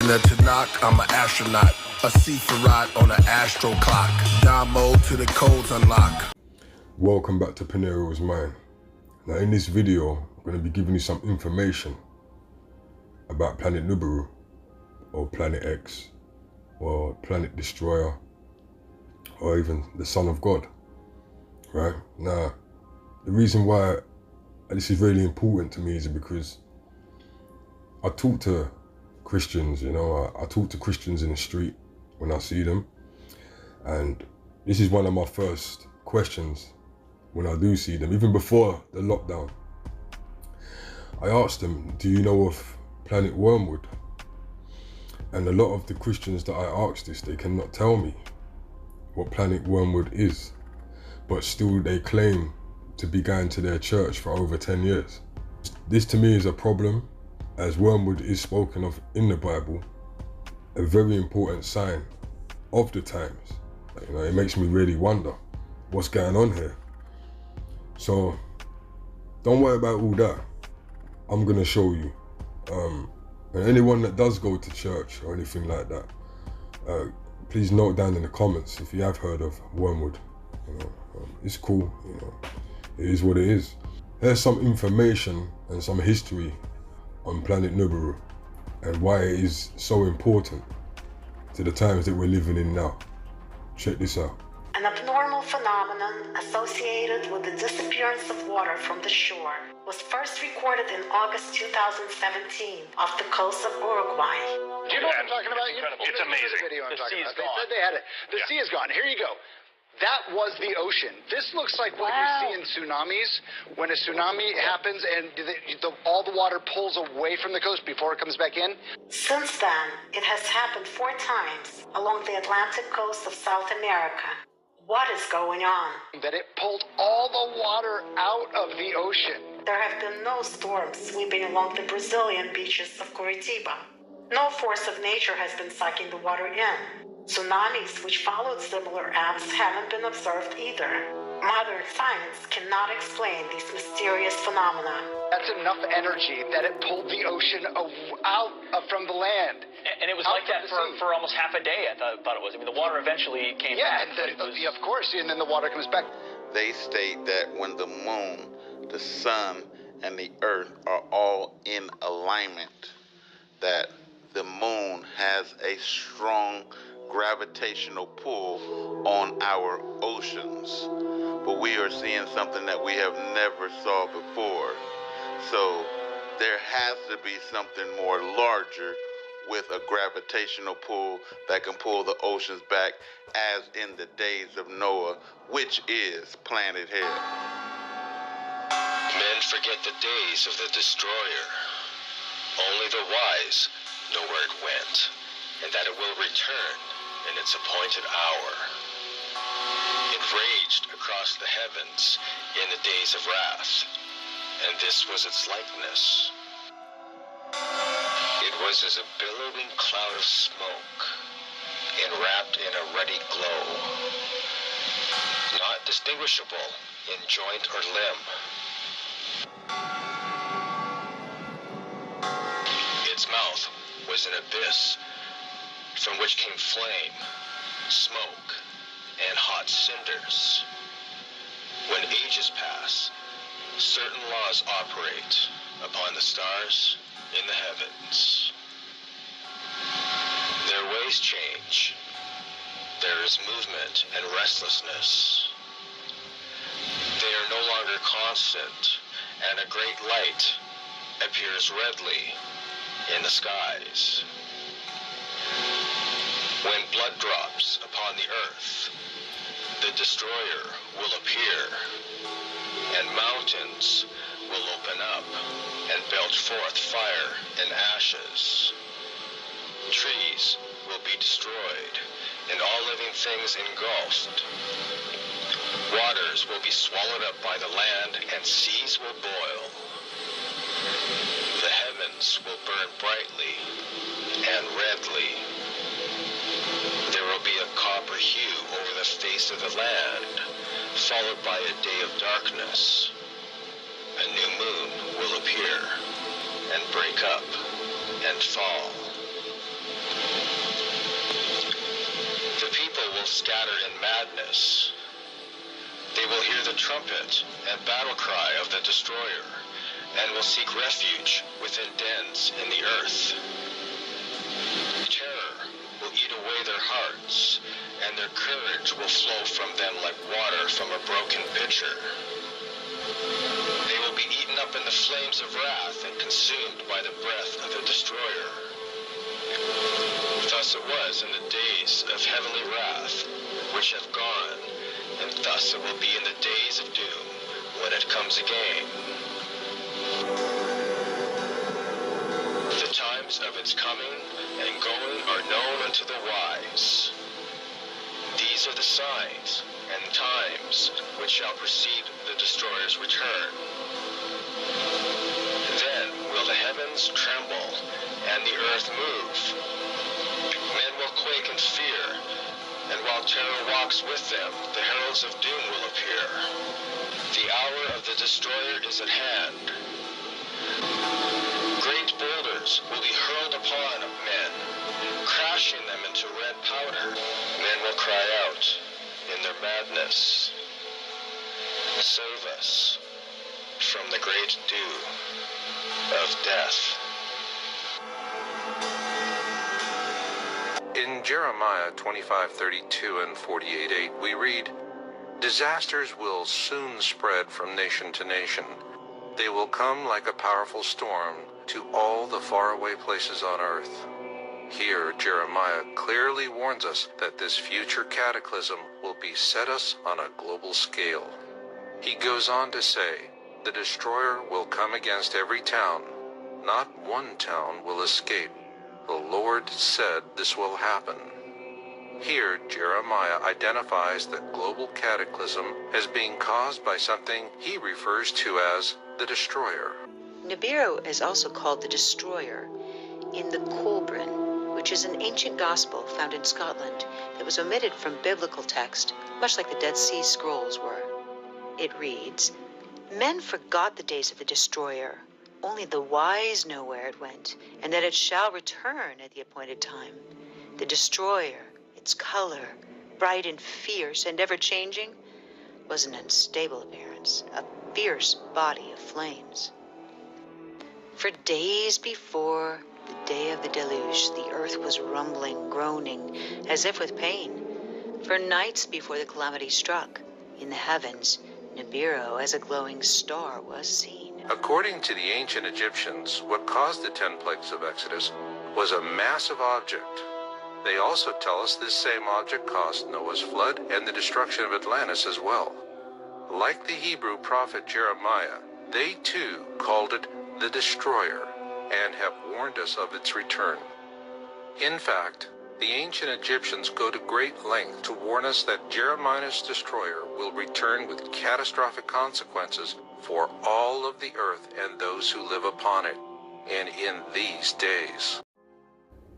In the Tanakh, I'm an astronaut, a Sephiroth on an astro clock. Down mode to the codes unlock. Welcome back to Pinero's Mind. Now in this video, I'm going to be giving you some information about Planet Nibiru, or Planet X, or Planet Destroyer, or even the Son of God, right? Now, the reason why this is really important to me is because I talk to Christians, I talk to Christians in the street when I see them. And this is one of my first questions when I do see them, even before the lockdown. I asked them, do you know of Planet Wormwood? And a lot of the Christians that I asked this, they cannot tell me what Planet Wormwood is, but still they claim to be going to their church for over 10 years. This to me is a problem, as wormwood is spoken of in the Bible, a very important sign of the times. It makes me really wonder what's going on here. So don't worry about all that. I'm gonna show you. And anyone that does go to church or anything like that, please note down in the comments if you have heard of wormwood. It's cool, it is what it is. Here's some information and some history on Planet Nibiru and why it is so important to the times that we're living in now. Check this out. An abnormal phenomenon associated with the disappearance of water from the shore was first recorded in August 2017 off the coast of Uruguay. Do you know what I'm talking about? It's amazing. Video I'm The talking sea is about. gone. They had it. The sea is gone. Here you go. That was the ocean. This looks like what you see in tsunamis. When a tsunami happens and all the water pulls away from the coast before it comes back in. Since then, it has happened 4 times along the Atlantic coast of South America. What is going on? That it pulled all the water out of the ocean. There have been no storms sweeping along the Brazilian beaches of Curitiba. No force of nature has been sucking the water in. Tsunamis, which followed similar acts, haven't been observed either. Modern science cannot explain these mysterious phenomena. That's enough energy that it pulled the ocean out from the land. And it was like that for almost half a day, I thought it was. I mean, the water eventually came back. Yeah, of course, and then the water comes back. They state that when the moon, the sun, and the earth are all in alignment, that the moon has a strong gravitational pull on our oceans. But we are seeing something that we have never saw before. So there has to be something more larger with a gravitational pull that can pull the oceans back, as in the days of Noah, which is planet Hell. Men forget the days of the destroyer. Only the wise know where it went, and that it will return in its appointed hour. It raged across the heavens in the days of wrath, and this was its likeness. It was as a billowing cloud of smoke, enwrapped in a ruddy glow, not distinguishable in joint or limb. Its mouth was an abyss, from which came flame, smoke, and hot cinders. When ages pass, certain laws operate upon the stars in the heavens. Their ways change. There is movement and restlessness. They are no longer constant, and a great light appears redly in the skies. When blood drops upon the earth, the destroyer will appear, and mountains will open up and belch forth fire and ashes. Trees will be destroyed, and all living things engulfed. Waters will be swallowed up by the land, and seas will boil. The heavens will burn brightly and redly. There will be a copper hue over the face of the land, followed by a day of darkness. A new moon will appear and break up and fall. scatter in madness. They will hear the trumpet and battle cry of the destroyer, and will seek refuge within dens in the earth. Terror will eat away their hearts, and their courage will flow from them like water from a broken pitcher. They will be eaten up in the flames of wrath and consumed by the breath of the destroyer. Thus it was in the days of heavenly wrath, which have gone, and thus it will be in the days of doom, when it comes again. The times of its coming and going are known unto the wise. These are the signs and times which shall precede the destroyer's return. Then will the heavens tremble and the earth move. Men will quake in fear, and while terror walks with them, the heralds of doom will appear. The hour of the destroyer is at hand. Great boulders will be hurled upon men, crashing them into red powder. Men will cry out in their madness, "Save us from the great dew of death." In Jeremiah 25:32 and 48:8, we read, "Disasters will soon spread from nation to nation. They will come like a powerful storm to all the faraway places on earth." Here, Jeremiah clearly warns us that this future cataclysm will beset us on a global scale. He goes on to say, "The destroyer will come against every town. Not one town will escape. The Lord said this will happen." Here, Jeremiah identifies the global cataclysm as being caused by something he refers to as the destroyer. Nibiru is also called the destroyer in the Colbrin, which is an ancient gospel found in Scotland that was omitted from biblical text, much like the Dead Sea Scrolls were. It reads, "Men forgot the days of the destroyer. Only the wise know where it went, and that it shall return at the appointed time. The destroyer, its color, bright and fierce and ever-changing, was an unstable appearance, a fierce body of flames. For days before the day of the deluge, the earth was rumbling, groaning, as if with pain. For nights before the calamity struck, in the heavens, Nibiru as a glowing star was seen." According to the ancient Egyptians, what caused the 10 plagues of Exodus was a massive object. They also tell us this same object caused Noah's flood and the destruction of Atlantis as well. Like the Hebrew prophet Jeremiah, they too called it the destroyer and have warned us of its return. In fact, the ancient Egyptians go to great length to warn us that Jeremiah's destroyer will return with catastrophic consequences for all of the earth and those who live upon it, and in these days.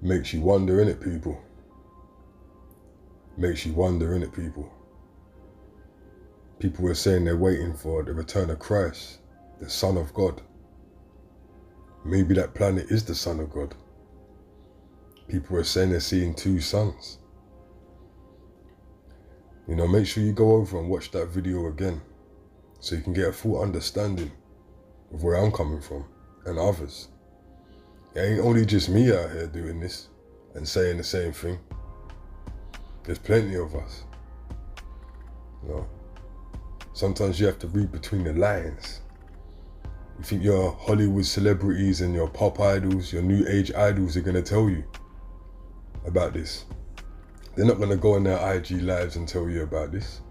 Makes you wonder, innit, people? Makes you wonder, innit, people? People were saying they're waiting for the return of Christ, the Son of God. Maybe that planet is the Son of God. People were saying they're seeing 2 suns. You know, make sure you go over and watch that video again so you can get a full understanding of where I'm coming from and others. It ain't only just me out here doing this and saying the same thing. There's plenty of us. You know, sometimes you have to read between the lines. You think your Hollywood celebrities and your pop idols, your new age idols are gonna tell you about this. They're not gonna go on their IG lives and tell you about this.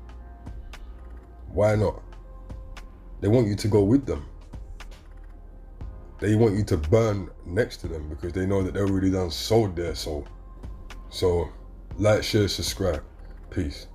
Why not? They want you to go with them. They want you to burn next to them because they know that they already done sold their soul. So, like, share, subscribe. Peace.